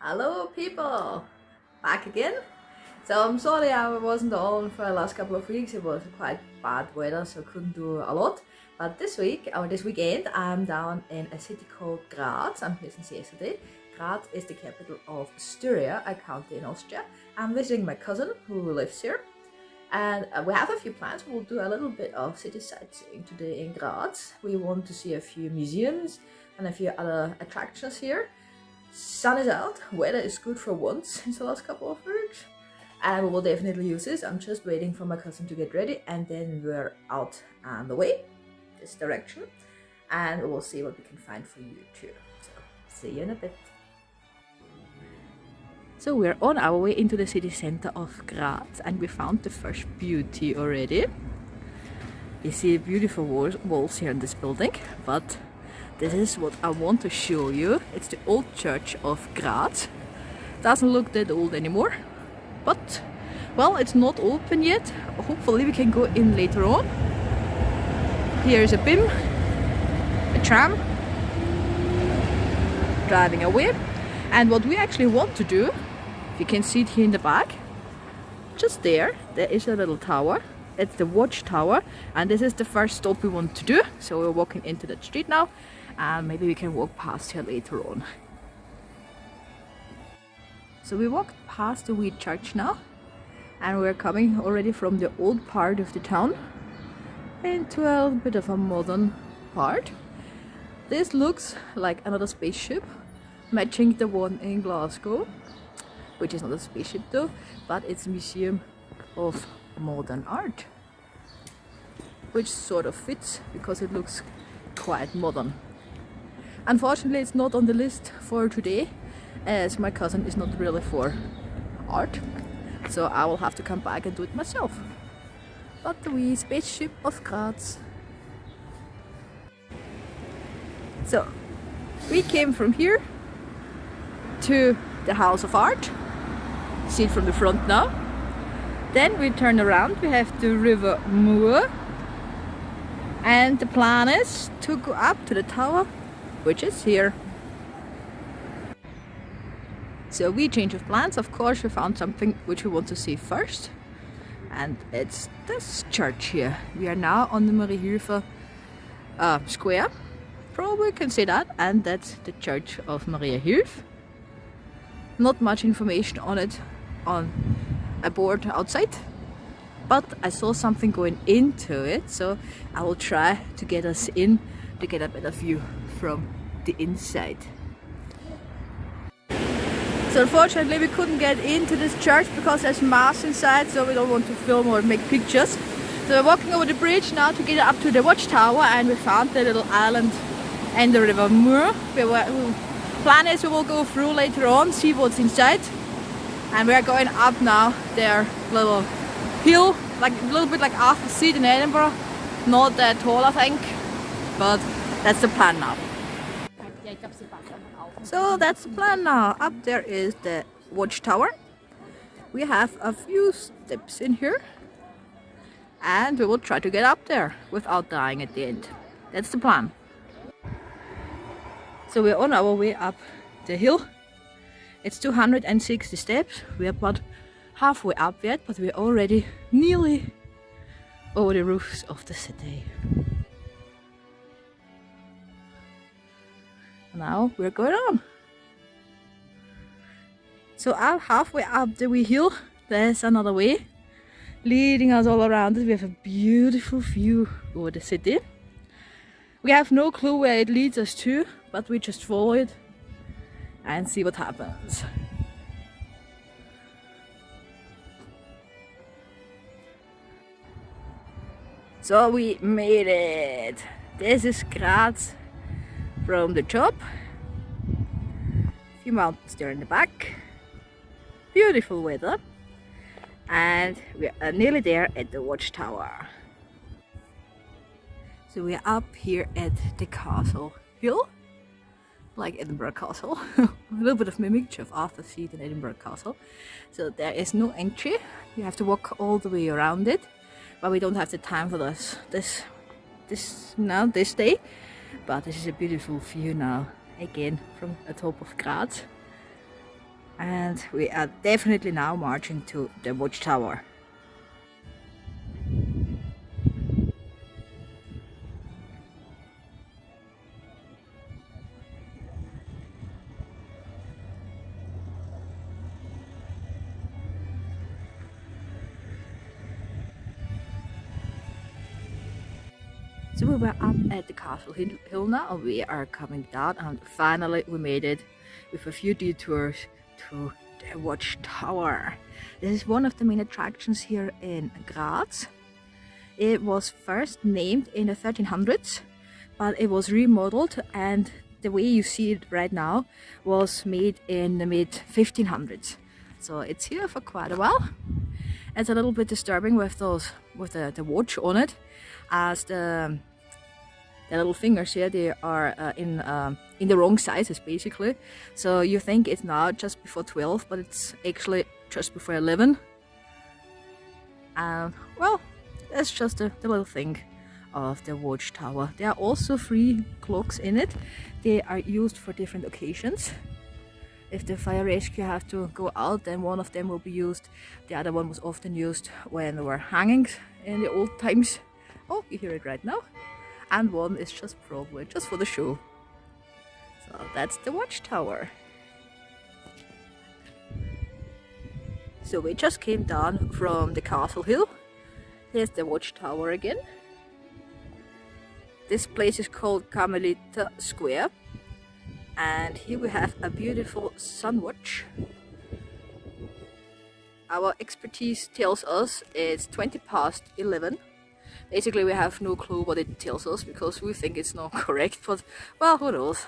Hello people! Back again. So I'm sorry I wasn't on for the last couple of weeks. It was quite bad weather, so couldn't do a lot. But this week, or this weekend, I'm down in a city called Graz. I'm here since yesterday. Graz is the capital of Styria, a county in Austria. I'm visiting my cousin who lives here. And we have a few plans. We'll do a little bit of city sightseeing today in Graz. We want to see a few museums and a few other attractions here. Sun is out, weather is good for once since the last couple of weeks, and we will definitely use this. I'm just waiting for my cousin to get ready, and then we're out on the way this direction, and we'll see what we can find for you too. So see you in a bit. So we're on our way into the city center of Graz, and we found the first beauty already. You see beautiful walls here in this building, but this is what I want to show you. It's the old church of Graz. Doesn't look that old anymore, but well, it's not open yet. Hopefully we can go in later on. Here is a BIM, a tram driving away. And what we actually want to do, you can see it here in the back, just there is a little tower. It's the Watchtower, and this is the first stop we want to do. So we're walking into that street now, and maybe we can walk past here later on. So we walked past the wee church now, and we're coming already from the old part of the town into a bit of a modern part. This looks like another spaceship, matching the one in Glasgow, which is not a spaceship though, but it's a museum of modern art, which sort of fits because it looks quite modern. Unfortunately, it's not on the list for today, as my cousin is not really for art, so I will have to come back and do it myself. But the wee spaceship of Graz. So we came from here to the House of Art. See it from the front now. Then we turn around, we have the River Mur, and the plan is to go up to the tower, which is here. So we change of plans. Of course, we found something which we want to see first, and it's this church here. We are now on the Mariah Square, probably can say that, and that's the Church of Mariah. Not much information on it on a board outside, but I saw something going into it, so I will try to get us in to get a better view from the inside. So unfortunately we couldn't get into this church because there's mass inside, so we don't want to film or make pictures. So we're walking over the bridge now to get up to the Watchtower, and we found the little island and the River Mur. Plan is we will go through later on, see what's inside. And we are going up now their little hill, like a little bit like Arthur Seat in Edinburgh. Not that tall, I think, but that's the plan now. So that's the plan now. Up there is the Watchtower. We have a few steps in here, and we will try to get up there without dying at the end. That's the plan. So we're on our way up the hill. It's 260 steps. We are about halfway up yet, but we're already nearly over the roofs of the city. Now we're going on. So halfway up the wee hill, there's another way leading us all around it. We have a beautiful view over the city. We have no clue where it leads us to, but we just follow it and see what happens. So we made it. This is Graz from the top. A few mountains there in the back. Beautiful weather. And we are nearly there at the Watchtower. So we are up here at the castle hill, like Edinburgh Castle. A little bit of mimicry of Arthur Seat in Edinburgh Castle. So there is no entry. You have to walk all the way around it, but we don't have the time for this day. But this is a beautiful view now, again from the top of Graz. And we are definitely now marching to the Watchtower. So we were up at the castle hill now, and we are coming down, and finally we made it with a few detours to the Watchtower. This is one of the main attractions here in Graz. It was first named in the 1300s, but it was remodeled, and the way you see it right now was made in the mid 1500s. So it's here for quite a while. It's a little bit disturbing with the watch on it, as the little fingers here, they are in the wrong sizes basically. So you think it's now just before 12, but it's actually just before 11. Well, that's just the little thing of the Watchtower. There are also 3 clocks in it. They are used for different occasions. If the fire rescue have to go out, then one of them will be used. The other one was often used when there were hangings in the old times. Oh, you hear it right now. And one is just probably just for the show. So that's the Watchtower. So we just came down from the castle hill. Here's the Watchtower again. This place is called Carmelita Square. And here we have a beautiful sun watch. Our expertise tells us it's 20 past 11. Basically, we have no clue what it tells us because we think it's not correct, but well, who knows.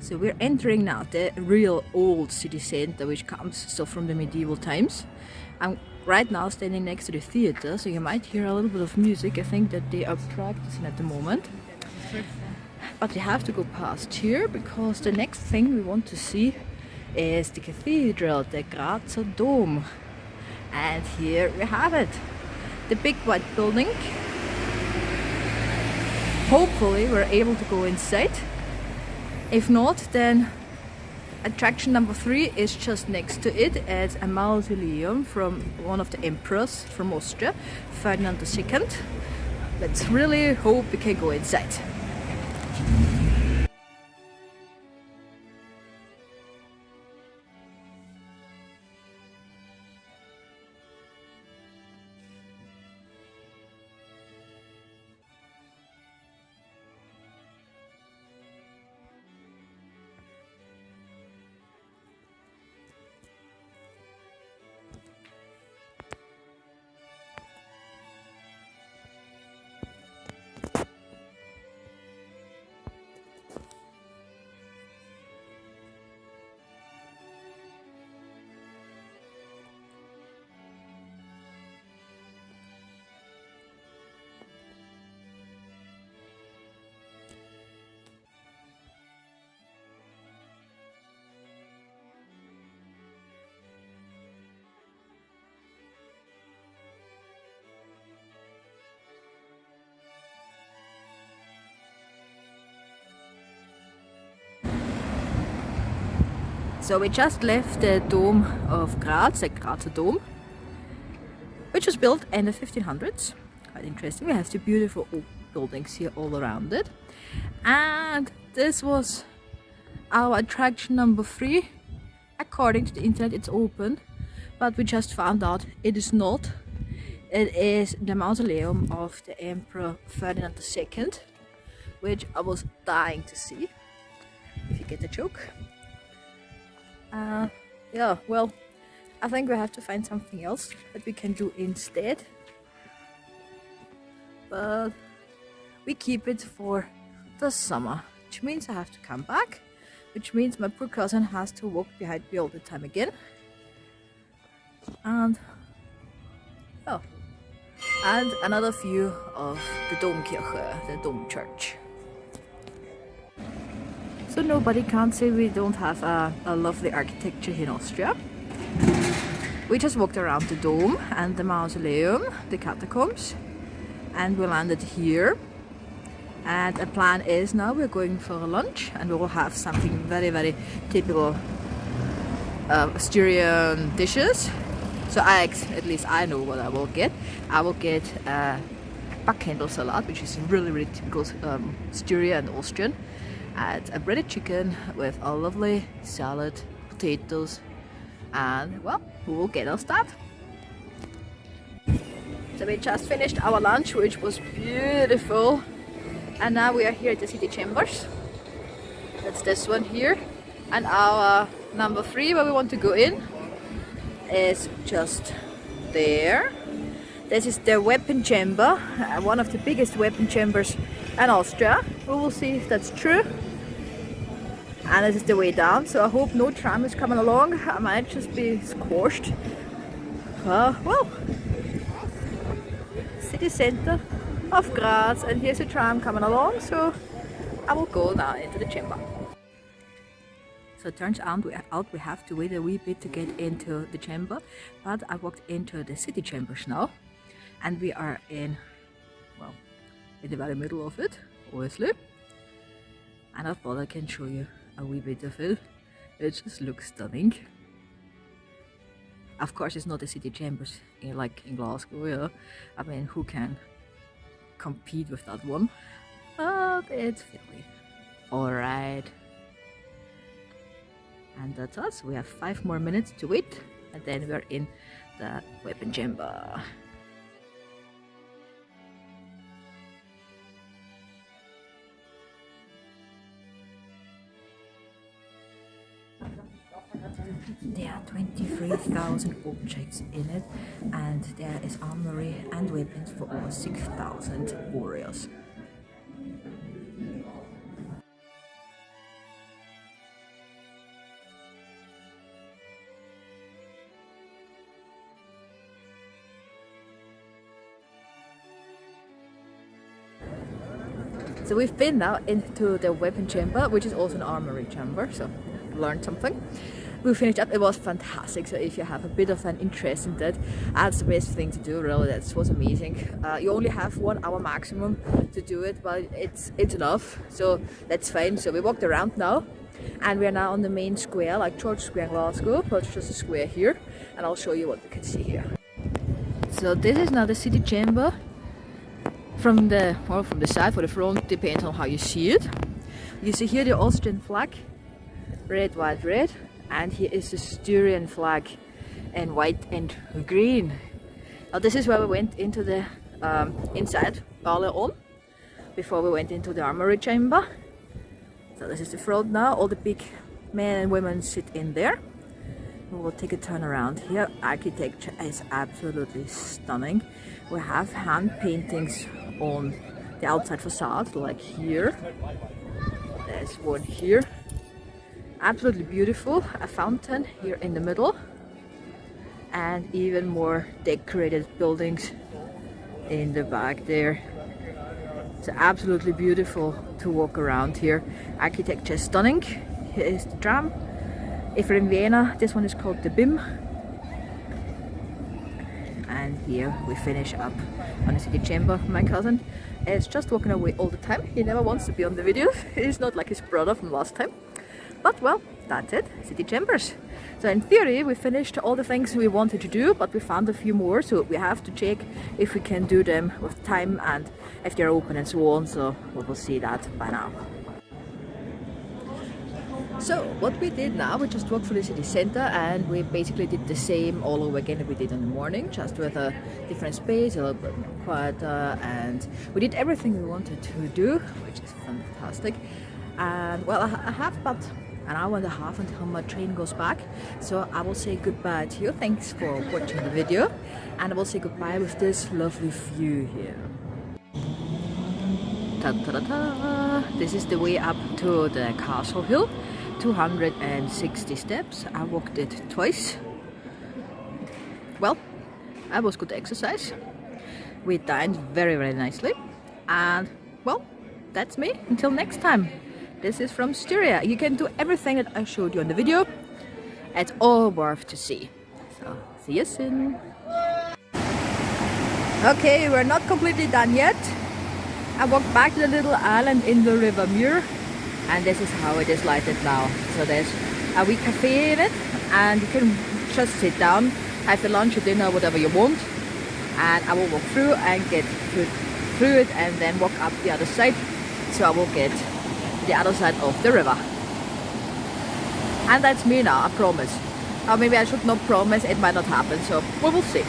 So we're entering now the real old city center, which comes still from the medieval times. I'm right now standing next to the theater, so you might hear a little bit of music. I think that they are practicing at the moment. But we have to go past here because the next thing we want to see is the cathedral, the Graza Dome. And here we have it. The big white building. Hopefully we're able to go inside. If not, then attraction number 3 is just next to it. It's a mausoleum from one of the emperors from Austria, Ferdinand II. Let's really hope we can go inside. So we just left the Dome of Graz, the Graza Dome, which was built in the 1500s. Quite interesting. We have the beautiful old buildings here all around it. And this was our attraction number 3. According to the internet, it's open, but we just found out it is not. It is the mausoleum of the Emperor Ferdinand II, which I was dying to see, if you get the joke. Yeah, well, I think we have to find something else that we can do instead. But we keep it for the summer, which means I have to come back, which means my poor cousin has to walk behind me all the time again. And oh, and another view of the Domkirche, the Dome Church. So nobody can't say we don't have a lovely architecture here in Austria. We just walked around the dome and the mausoleum, the catacombs, and we landed here. And the plan is now we're going for a lunch, and we will have something very, very typical Styrian dishes. So at least I know what I will get. I will get backhandle salad, which is really typical Styria and Austrian, and a breaded chicken with a lovely salad, potatoes, and well, we will get on start. So we just finished our lunch, which was beautiful, and now we are here at the city chambers. That's this one here, and our number 3 where we want to go in is just there. This is the weapon chamber, one of the biggest weapon chambers in Austria. We will see if that's true. And this is the way down, so I hope no tram is coming along. I might just be squashed. Well, city center of Graz, and here's a tram coming along, so I will go now into the chamber. So it turns out we have to wait a wee bit to get into the chamber, but I walked into the city chambers now, and we are in the very middle of it, obviously. And I thought I can show you a wee bit of it. It just looks stunning. Of course, it's not the city chambers like in Glasgow, yeah. I mean, who can compete with that one? But it's fairly alright. And that's us. We have 5 more minutes to wait, and then we're in the weapon chamber. There are 23,000 objects in it, and there is armory and weapons for over 6,000 warriors. So we've been now into the weapon chamber, which is also an armory chamber, so learned something. We finished up. It was fantastic, so if you have a bit of an interest in that, that's the best thing to do, really. That was amazing. You only have 1 hour maximum to do it, but it's enough, so that's fine. So we walked around now, and we are now on the main square, like George Square in Glasgow, but it's just a square here, and I'll show you what we can see here. So this is now the city chamber. From the side, for the front, depends on how you see it. You see here the Austrian flag, red, white, red, and here is the Styrian flag in white and green. Now this is where we went into the inside earlier on, before we went into the armory chamber. So this is the front now. All the big men and women sit in there. We will take a turn around here. Architecture is absolutely stunning. We have hand paintings on the outside facade, like here. There's one here. Absolutely beautiful. A fountain here in the middle. And even more decorated buildings in the back there. It's absolutely beautiful to walk around here. Architecture is stunning. Here is the tram. If you're in Vienna, this one is called the BIM. And here we finish up on the city chamber. My cousin is just walking away all the time. He never wants to be on the video. He's not like his brother from last time. But well, that's it, city chambers. So in theory we finished all the things we wanted to do, but we found a few more, so we have to check if we can do them with time and if they're open and so on. So we will see that by now. So what we did now, we just walked through the city center, and we basically did the same all over again that we did in the morning, just with a different space, a little bit more quieter, and we did everything we wanted to do, which is fantastic. And well, I have about an hour and a half until my train goes back, so I will say goodbye to you. Thanks for watching the video, and I will say goodbye with this lovely view here. Ta-ta-ta-ta! This is the way up to the castle hill. 260 steps. I walked it twice. Well, that was good exercise. We dined very, very nicely. And well, that's me. Until next time. This is from Styria. You can do everything that I showed you on the video. It's all worth to see. So, see you soon. Okay, we're not completely done yet. I walked back to the little island in the river Muir. And this is how it is lighted now. So there's a wee cafe in it, and you can just sit down, have your lunch or dinner, whatever you want, and I will walk through and get through it and then walk up the other side, so I will get the other side of the river. And that's me now, I promise. Or maybe I should not promise, it might not happen, so we will see.